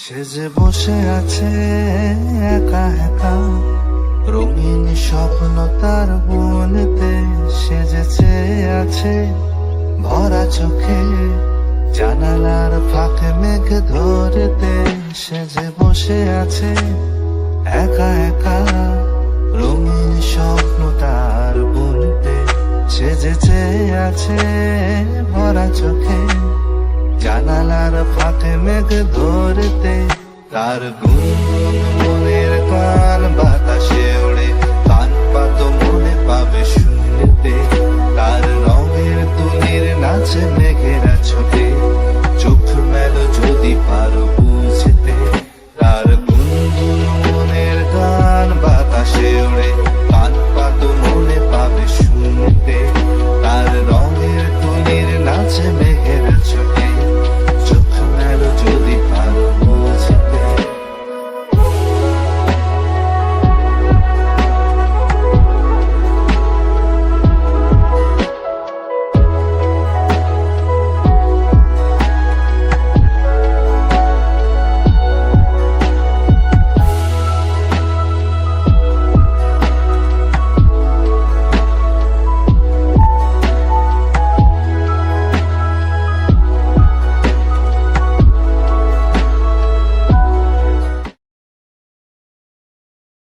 সে যে বসে আছে একা একা, রঙিন স্বপ্ন তার বুনতে সেজেছে আছে ভরা চোখে, জানালার ফাঁকে মেঘ ধরতে। সে যে বসে আছে একা একা, রঙিন স্বপ্ন তার বুনতে সেজেছে আছে ভরা চোখে, জানালার ফাঁকে মেঘ ধরতে। তার গুনগুন মনের গান বাতাসে ওড়ে, কান পাতো মনে পাবে শুনতে। তার রঙের তুলির নাচে মেঘে